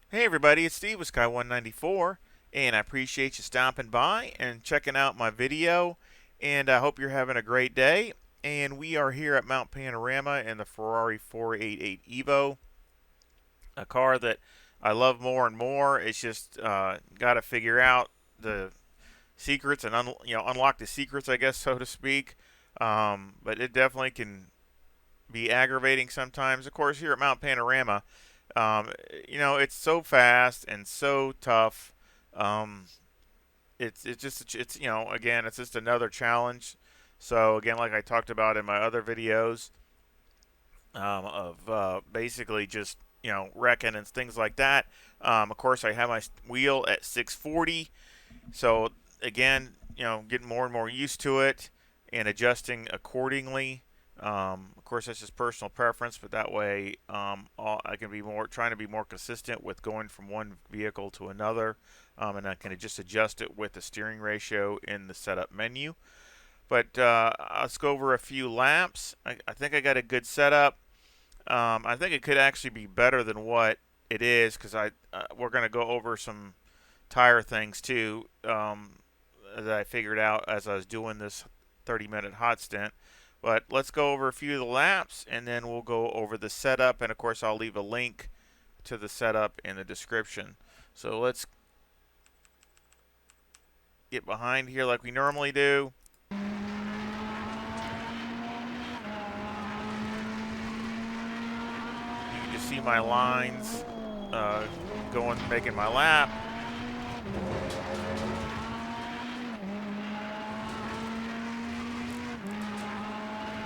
Hey everybody, it's Steve with Sky194, and I appreciate you stopping by and checking out my video, and I hope you're having a great day. And we are here at Mount Panorama in the Ferrari 488 EVO, a car that I love more and more. It's just got to figure out the secrets and unlock the secrets, I guess, so to speak. But it definitely can be aggravating sometimes. Of course, here at Mount Panorama, um, it's so fast and so tough. Um, it's again, it's just another challenge. So again, like I talked about in my other videos, of basically just wrecking and things like that. Of course, I have my wheel at 640, so again, getting more and more used to it and adjusting accordingly. Of course, that's just personal preference, but that way I can be trying to be more consistent with going from one vehicle to another, and I can just adjust it with the steering ratio in the setup menu. But let's go over a few laps. I think I got a good setup. I think it could actually be better than what it is because we're going to go over some tire things too, that I figured out as I was doing this 30-minute hot stint. But let's go over a few of the laps, and then we'll go over the setup. And of course, I'll leave a link to the setup in the description. So let's get behind here like we normally do. You can just see my lines making my lap.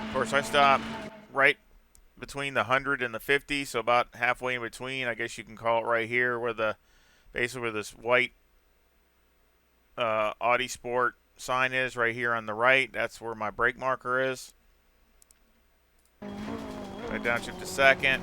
Of course, I stopped right between the 100 and the 50, so about halfway in between. I guess you can call it right here, basically where this white Audi Sport sign is, right here on the right. That's where my brake marker is. I downshift to second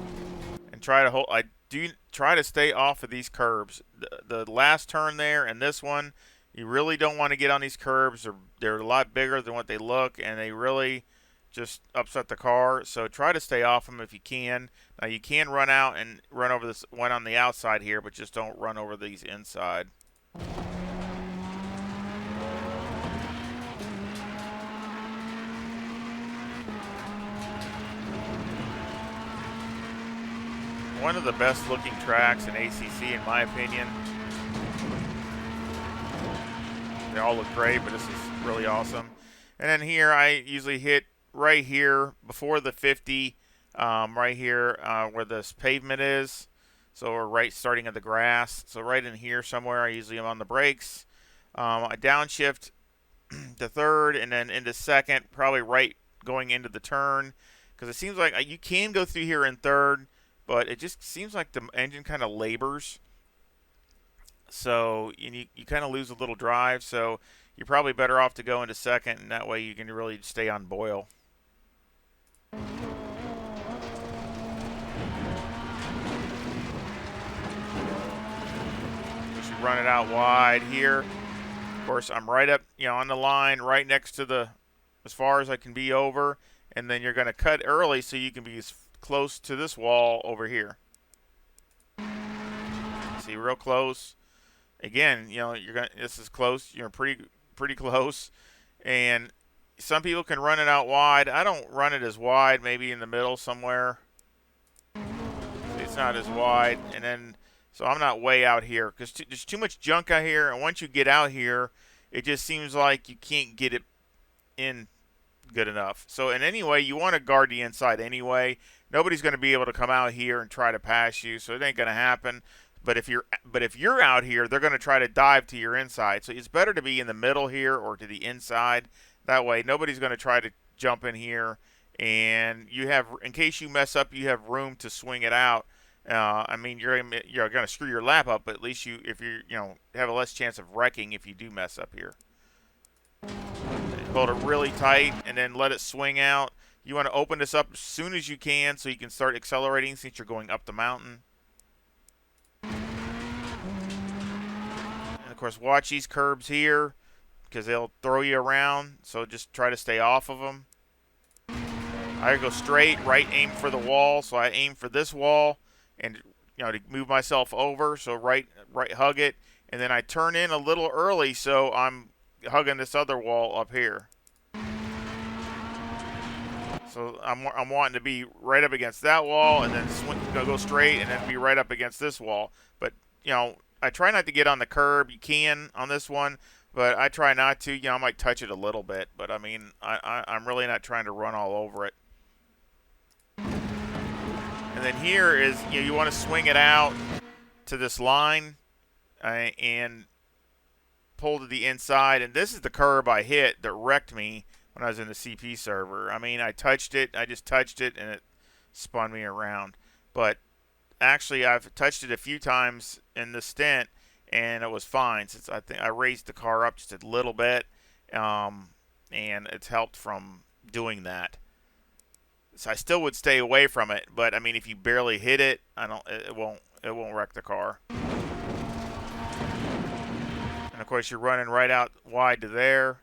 and try to hold. I do try to stay off of these curbs. The last turn there and this one, you really don't want to get on these curbs. They're a lot bigger than what they look, and they really just upset the car. So try to stay off them if you can. Now you can run out and run over this one on the outside here, but just don't run over these inside. One of the best looking tracks in ACC in my opinion. They all look great, but this is really awesome. And then here I usually hit right here before the 50, right here where this pavement is. So we're right starting at the grass. So right in here somewhere, I usually am on the brakes. I downshift to third and then into second, probably right going into the turn. Because it seems like you can go through here in third, but it just seems like the engine kind of labors. So you kind of lose a little drive. So you're probably better off to go into second, and that way you can really stay on boil. Just run it out wide here. Of course, I'm right up, on the line, right next to as far as I can be over, and then you're going to cut early so you can be as close to this wall over here. See, real close. Again, this is close. You're pretty close, and some people can run it out wide. I don't run it as wide. Maybe in the middle somewhere. It's not as wide, and then so I'm not way out here because there's too much junk out here. And once you get out here, it just seems like you can't get it in good enough. So in any way, you want to guard the inside anyway. Nobody's going to be able to come out here and try to pass you, so it ain't going to happen. But if you're out here, they're going to try to dive to your inside. So it's better to be in the middle here or to the inside. That way, nobody's going to try to jump in here, and in case you mess up, you have room to swing it out. I mean, you're going to screw your lap up, but at least if you have a less chance of wrecking if you do mess up here. Hold it really tight and then let it swing out. You want to open this up as soon as you can so you can start accelerating since you're going up the mountain. And of course, watch these curbs here because they'll throw you around, so just try to stay off of them. I go straight, right aim for the wall, so I aim for this wall and to move myself over. So right hug it, and then I turn in a little early, so I'm hugging this other wall up here. So I'm wanting to be right up against that wall, and then go straight, and then be right up against this wall. But I try not to get on the curb. You can on this one, but I try not to. I might touch it a little bit, but I mean, I'm really not trying to run all over it. And then here is, you want to swing it out to this line and pull to the inside. And this is the curb I hit that wrecked me when I was in the CP server. I mean, I just touched it, and it spun me around. But actually, I've touched it a few times in the stint, and it was fine. Since I think I raised the car up just a little bit, and it's helped from doing that. So I still would stay away from it, but I mean, if you barely hit it, it won't wreck the car. And of course, you're running right out wide to there,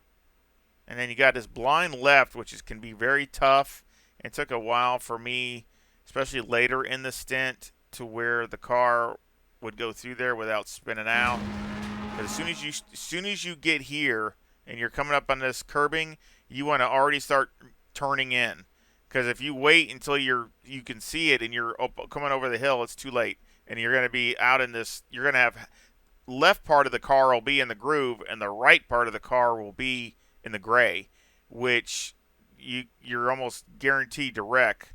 and then you got this blind left, which can be very tough. It took a while for me, especially later in the stint, to where the car would go through there without spinning out. But as soon as you get here and you're coming up on this curbing, you want to already start turning in. Because if you wait until you can see it and you're coming over the hill, it's too late. And you're going to be out in this, you're going to have left part of the car will be in the groove, and the right part of the car will be in the gray, which you're almost guaranteed to wreck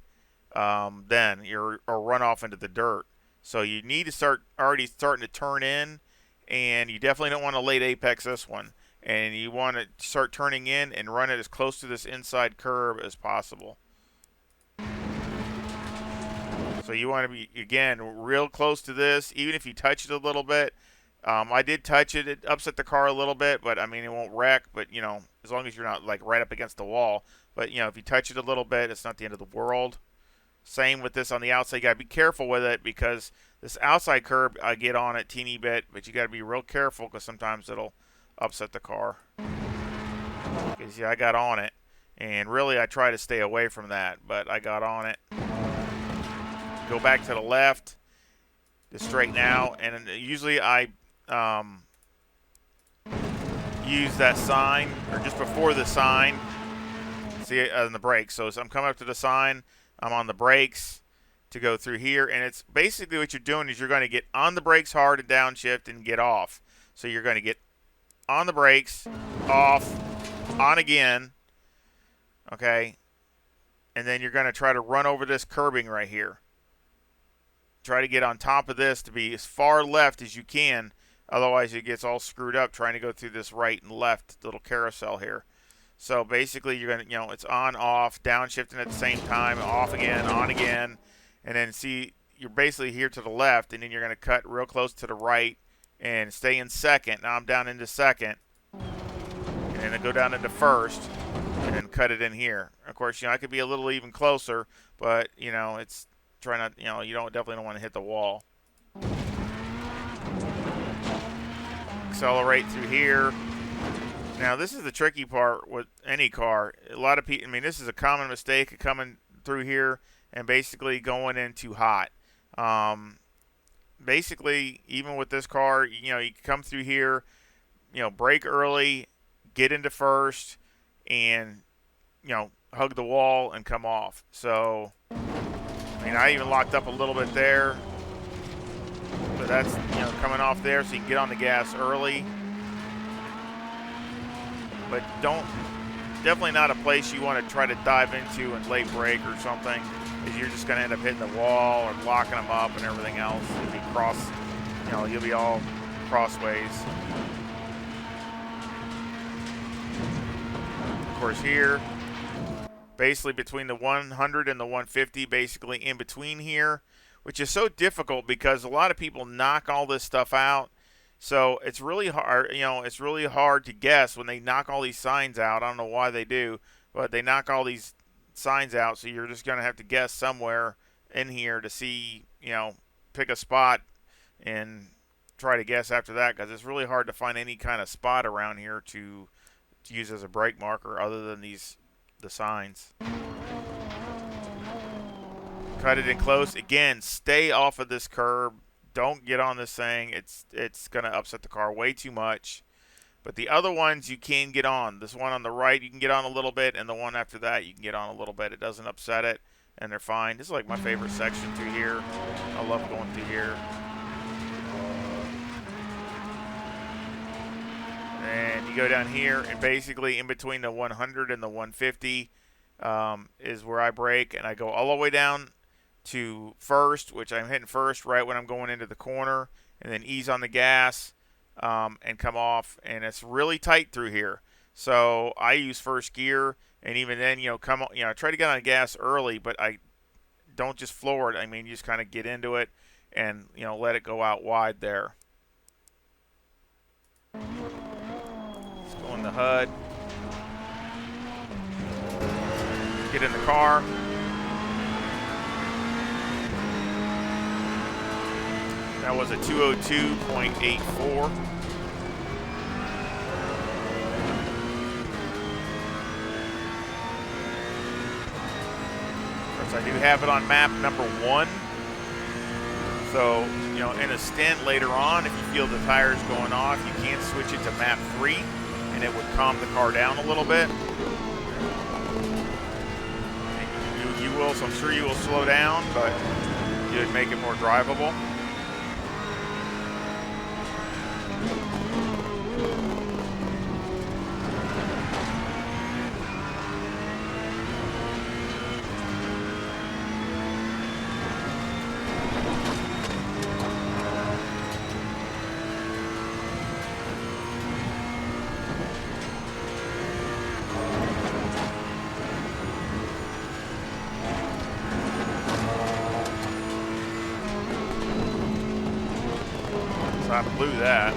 then, or run off into the dirt. So you need to already starting to turn in, and you definitely don't want to late apex this one. And you want to start turning in and run it as close to this inside curb as possible. So you want to be, again, real close to this, even if you touch it a little bit. I did touch it. It upset the car a little bit, but I mean, it won't wreck. But, as long as you're not like right up against the wall. But, if you touch it a little bit, it's not the end of the world. Same with this on the outside. You got to be careful with it, because this outside curb, I get on it teeny bit, but you got to be real careful, because sometimes it'll upset the car. Because, I got on it. And really, I try to stay away from that, but I got on it. Go back to the left to straighten out, and usually I use that sign, or just before the sign, see on the brakes. So as I'm coming up to the sign, I'm on the brakes to go through here, and it's basically what you're doing is you're going to get on the brakes hard and downshift and get off. So you're going to get on the brakes, off, on again, okay, and then you're going to try to run over this curbing right here. Try to get on top of this to be as far left as you can. Otherwise, it gets all screwed up trying to go through this right and left little carousel here. So basically, you're going to, it's on, off, downshifting at the same time, off again, on again. And then see, you're basically here to the left, and then you're going to cut real close to the right and stay in second. Now I'm down into second. And then I go down into first and then cut it in here. Of course, I could be a little even closer, but, it's... Try not, you definitely don't want to hit the wall. Accelerate through here. Now, this is the tricky part with any car. A lot of people, this is a common mistake of coming through here and basically going in too hot. Basically, even with this car, you can come through here, brake early, get into first, and, hug the wall and come off. So... I even locked up a little bit there, but that's, coming off there, so you can get on the gas early. But definitely not a place you want to try to dive into and late brake or something, because you're just going to end up hitting the wall or locking them up and everything else. You'll be all crossways. Of course, here, basically between the 100 and the 150, basically in between here, which is so difficult because a lot of people knock all this stuff out. So it's really hard, it's really hard to guess when they knock all these signs out. I don't know why they do, but they knock all these signs out. So you're just going to have to guess somewhere in here to see, pick a spot and try to guess after that, because it's really hard to find any kind of spot around here to use as a brake marker other than the signs. Cut it in close. Again, stay off of this curb. Don't get on this thing. It's going to upset the car way too much. But the other ones you can get on. This one on the right you can get on a little bit, and the one after that you can get on a little bit. It doesn't upset it, and they're fine. This is like my favorite section through here. I love going through here. And you go down here, and basically in between the 100 and the 150 is where I brake, and I go all the way down to first, which I'm hitting first right when I'm going into the corner, and then ease on the gas and come off, and it's really tight through here. So I use first gear, and even then, I try to get on the gas early, but I don't just floor it. I mean, you just kind of get into it and let it go out wide there. On the HUD. Get in the car. That was a 202.84. Of course, I do have it on map number 1. So, in a stint later on, if you feel the tires going off, you can switch it to map 3. And it would calm the car down a little bit. You will, so I'm sure you will slow down, but you would make it more drivable. I blew that.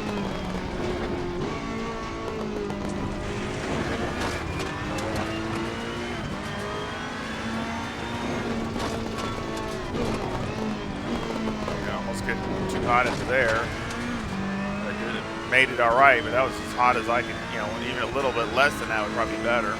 Almost getting too hot into there. I made it all right, but that was as hot as I could. Even a little bit less than that would probably be better.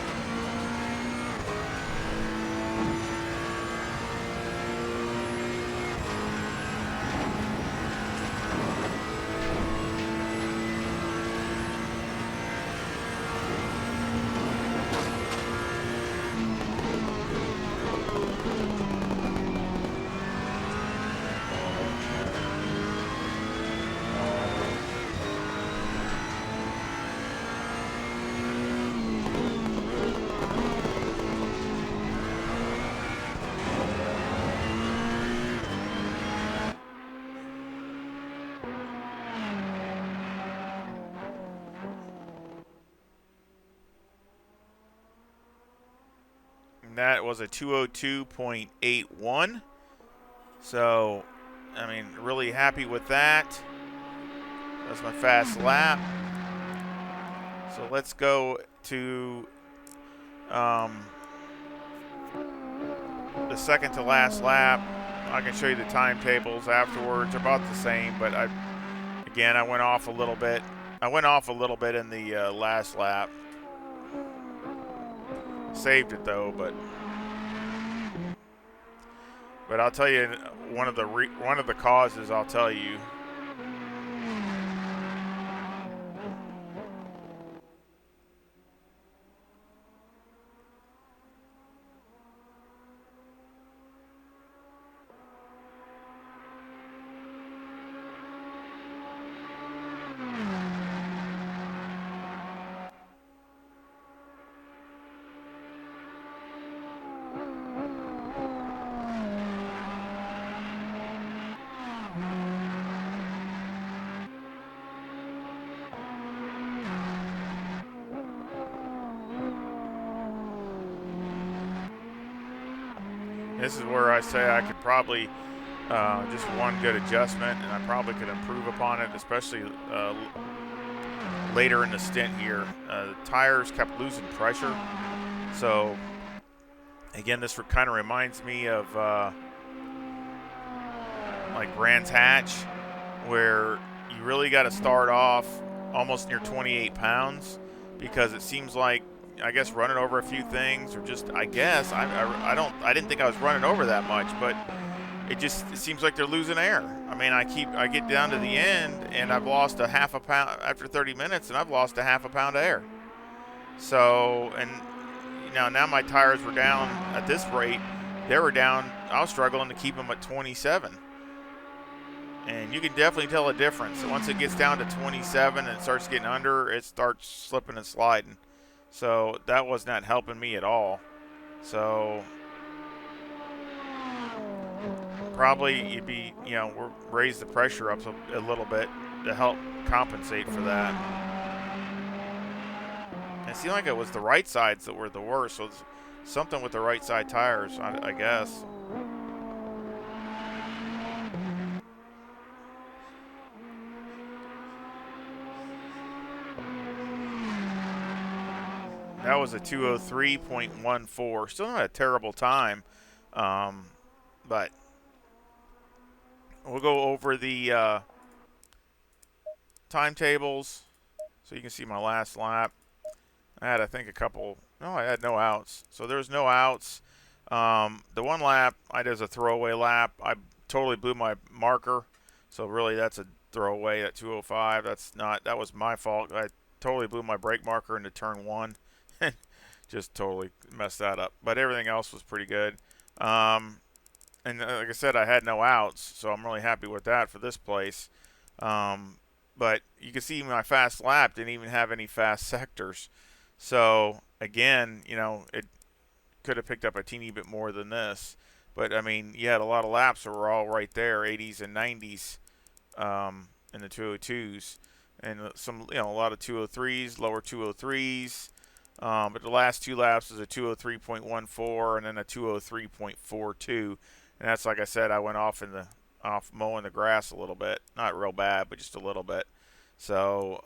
That was a 202.81. So, I mean, really happy with that. That's my fast lap. So let's go to the second to last lap. I can show you the timetables afterwards. They're about the same, but I went off a little bit. I went off a little bit in the last lap. Saved it though, but I'll tell you one of the causes. I'll tell you. This is where I say I could probably just one good adjustment, and I probably could improve upon it, especially later in the stint here. The tires kept losing pressure. So, again, this kind of reminds me of like Brands Hatch, where you really got to start off almost near 28 pounds, because it seems like I guess running over a few things, or just I guess I didn't think I was running over that much, but it seems like they're losing air. I mean, I get down to the end and I've lost a half a pound after 30 minutes, and I've lost a half a pound of air. So, and now my tires were down at this rate. They were down. I was struggling to keep them at 27. And you can definitely tell a difference. So once it gets down to 27 and it starts getting under, it starts slipping and sliding. So that was not helping me at all. So probably you'd be, raise the pressure up a little bit to help compensate for that. It seemed like it was the right sides that were the worst. So it's something with the right side tires, I guess. That was a 203.14. Still not a terrible time, but we'll go over the timetables so you can see my last lap. I had, I think, I had no outs. So there was no outs. The one lap, I did as a throwaway lap. I totally blew my marker. So really that's a throwaway at 205. That was my fault. I totally blew my brake marker into turn 1. Just totally messed that up. But everything else was pretty good. And like I said, I had no outs, so I'm really happy with that for this place. But you can see my fast lap didn't even have any fast sectors. So, again, it could have picked up a teeny bit more than this. But, I mean, you had a lot of laps that were all right there, 80s and 90s in the 202s. And a lot of 203s, lower 203s. But the last two laps was a 203.14 and then a 203.42. And that's, like I said, I went off mowing the grass a little bit. Not real bad, but just a little bit. So,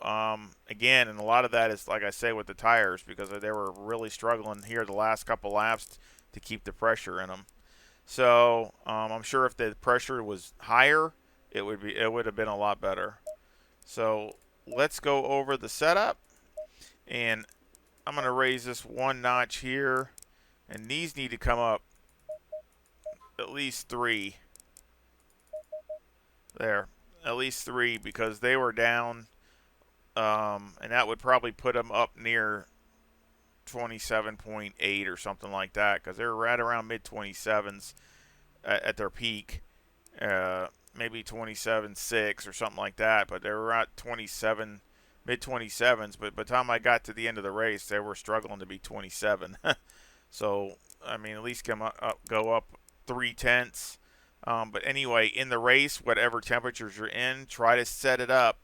again, and a lot of that is, like I say, with the tires, because they were really struggling here the last couple laps to keep the pressure in them. So, I'm sure if the pressure was higher, it would have been a lot better. So, let's go over the setup. And I'm going to raise this one notch here. And these need to come up at least 3. There. At least 3, because they were down. And that would probably put them up near 27.8 or something like that, because they were right around mid-27s at their peak. Maybe 27.6 or something like that, but they were at 27, mid-27s. But by the time I got to the end of the race, they were struggling to be 27. So, I mean, at least go up 0.3. But anyway, in the race, whatever temperatures you're in, try to set it up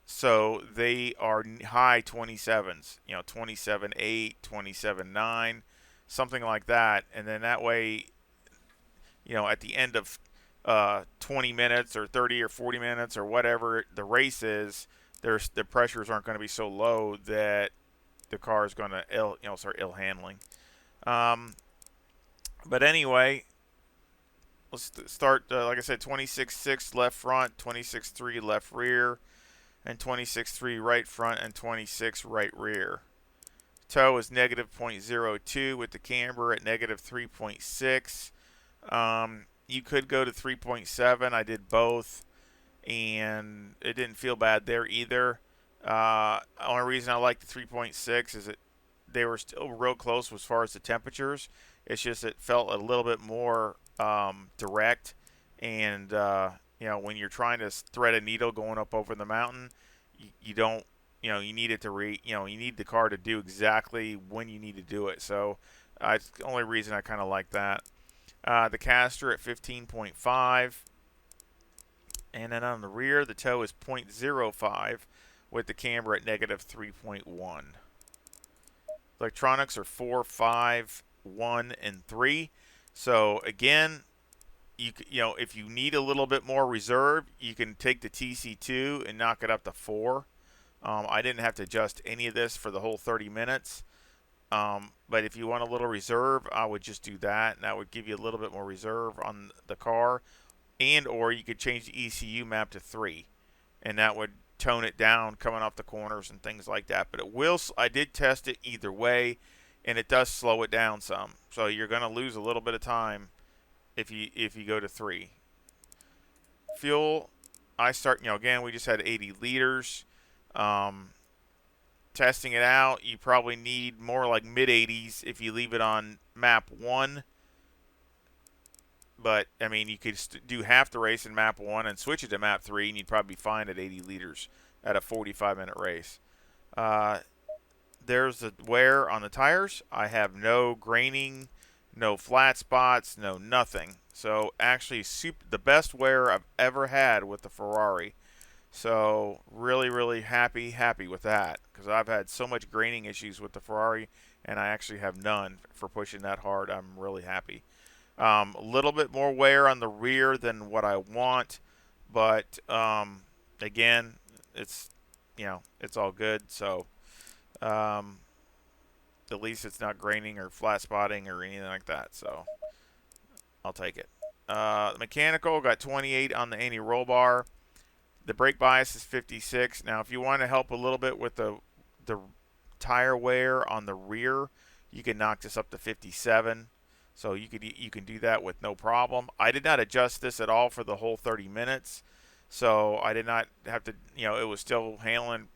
so they are high 27s, 27.8, 27.9, something like that. And then that way, at the end of 20 minutes or 30 or 40 minutes or whatever the race is, the pressures aren't going to be so low that the car is going to start ill handling. But anyway, let's start, like I said, 26.6 left front, 26.3 left rear, and 26.3 right front, and 26 right rear. Toe is negative 0.02 with the camber at negative 3.6. You could go to 3.7. I did both, and it didn't feel bad there either. Only reason I like the 3.6 is that they were still real close as far as the temperatures. It's just it felt a little bit more direct, and when you're trying to thread a needle going up over the mountain, you don't, you need it to you need the car to do exactly when you need to do it. So it's the only reason I kind of like that. The caster at 15.5, and then on the rear, the toe is 0.05 with the camber at negative 3.1. Electronics are 4, 5, 1, and 3. So again, if you need a little bit more reserve, you can take the TC2 and knock it up to 4. I didn't have to adjust any of this for the whole 30 minutes. But if you want a little reserve, I would just do that, and that would give you a little bit more reserve on the car. And or you could change the ECU map to 3, and that would tone it down coming off the corners and things like that. But it will. I did test it either way, and it does slow it down some. So you're going to lose a little bit of time if you go to 3. Fuel, I start. Again, we just had 80 liters. Testing it out, you probably need more like mid 80s if you leave it on map 1. But I mean, you could do half the race in map 1 and switch it to map 3, and you'd probably be fine at 80 liters at a 45-minute race. There's the wear on the tires. I have no graining, no flat spots, no nothing. So actually, the best wear I've ever had with the Ferrari. So really, really happy with that, because I've had so much graining issues with the Ferrari, and I actually have none for pushing that hard. I'm really happy. A little bit more wear on the rear than what I want, but again, it's it's all good. So at least it's not graining or flat spotting or anything like that. So I'll take it. The mechanical got 28 on the anti-roll bar. The brake bias is 56. Now, if you want to help a little bit with the tire wear on the rear, you can knock this up to 57. So you can do that with no problem. I did not adjust this at all for the whole 30 minutes. So I did not have to, it was still handling,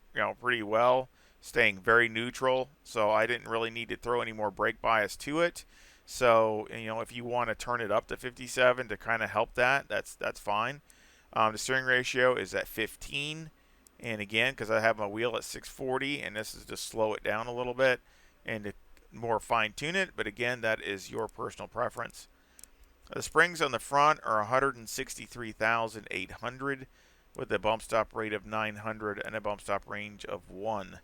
pretty well, staying very neutral. So I didn't really need to throw any more brake bias to it. So, if you want to turn it up to 57 to kind of help that's fine. The steering ratio is at 15, and again, because I have my wheel at 640, and this is to slow it down a little bit and to more fine-tune it, but again, that is your personal preference. The springs on the front are 163,800 with a bump stop rate of 900 and a bump stop range of 1.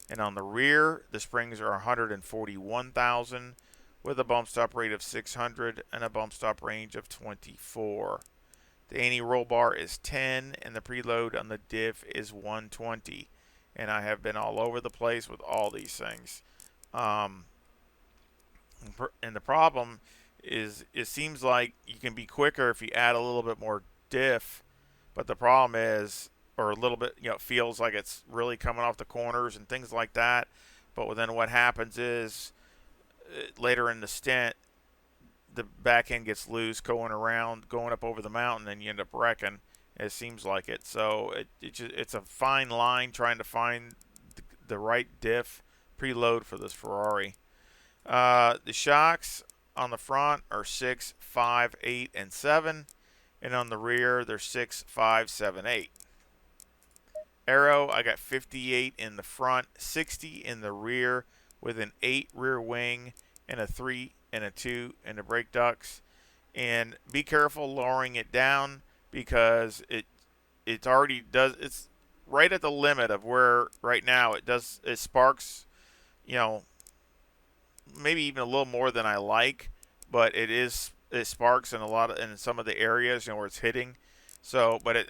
And on the rear, the springs are 141,000 with a bump stop rate of 600 and a bump stop range of 24. The anti-roll bar is 10, and the preload on the diff is 120. And I have been all over the place with all these things. And the problem is, it seems like you can be quicker if you add a little bit more diff. But the problem is, or a little bit, it feels like it's really coming off the corners and things like that. But then what happens is, later in the stint, the back end gets loose going up over the mountain, and you end up wrecking. It seems like it. So it's a fine line trying to find the right diff preload for this Ferrari. The shocks on the front are 6, 5, 8, and 7, and on the rear they're 6, 5, 7, 8. Aero, I got 58 in the front, 60 in the rear, with an 8 rear wing and a 3 and a 2 and the brake ducts. And be careful lowering it down, because it already does, it's right at the limit of where right now it sparks, maybe even a little more than I like, but it sparks in some of the areas where it's hitting. So, but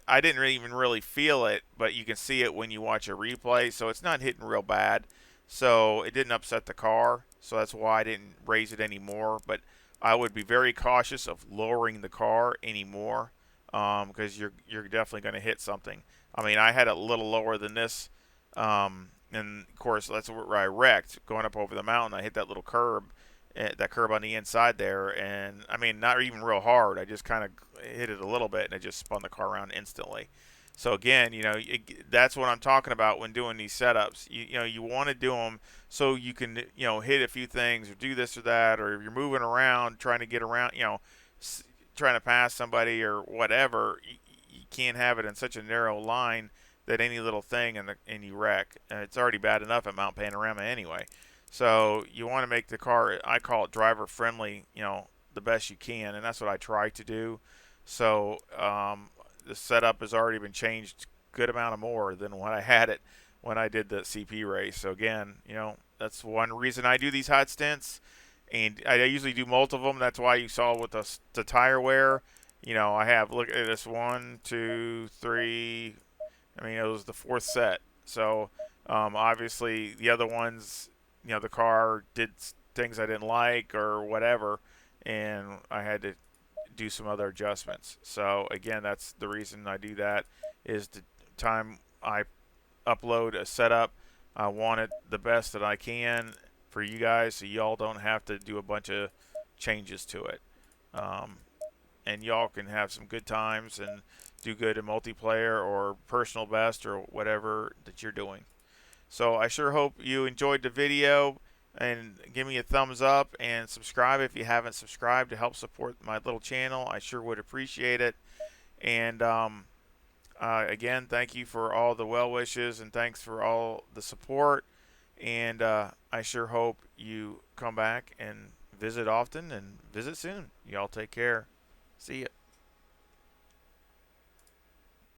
I didn't even really feel it, but you can see it when you watch a replay. So it's not hitting real bad. So it didn't upset the car. So that's why I didn't raise it anymore. But I would be very cautious of lowering the car anymore, because you're definitely going to hit something. I mean, I had it a little lower than this, and of course that's where I wrecked. Going up over the mountain, I hit that little curb, that curb on the inside there, and I mean, not even real hard. I just kind of hit it a little bit, and it just spun the car around instantly. So again, that's what I'm talking about when doing these setups. You want to do them so you can, hit a few things or do this or that, or if you're moving around, trying to get around, trying to pass somebody or whatever, you can't have it in such a narrow line that any little thing and you wreck. And it's already bad enough at Mount Panorama anyway. So you want to make the car, I call it driver friendly, the best you can, and that's what I try to do. So the setup has already been changed a good amount of more than when I had it when I did the CP race. So again, that's one reason I do these hot stints, and I usually do multiple of them. That's why you saw with the tire wear, I have, look at this, 1, 2, 3. I mean, it was the 4th set. So obviously the other ones, the car did things I didn't like or whatever, and I had to do some other adjustments. So again, that's the reason I do that, is to time I upload a setup, I want it the best that I can for you guys, so y'all don't have to do a bunch of changes to it. Um, and y'all can have some good times and do good in multiplayer or personal best or whatever that you're doing. So I sure hope you enjoyed the video, and give me a thumbs up and subscribe if you haven't subscribed to help support my little channel. I sure would appreciate it. And again, thank you for all the well wishes and thanks for all the support. And I sure hope you come back and visit often and visit soon. Y'all take care. See ya.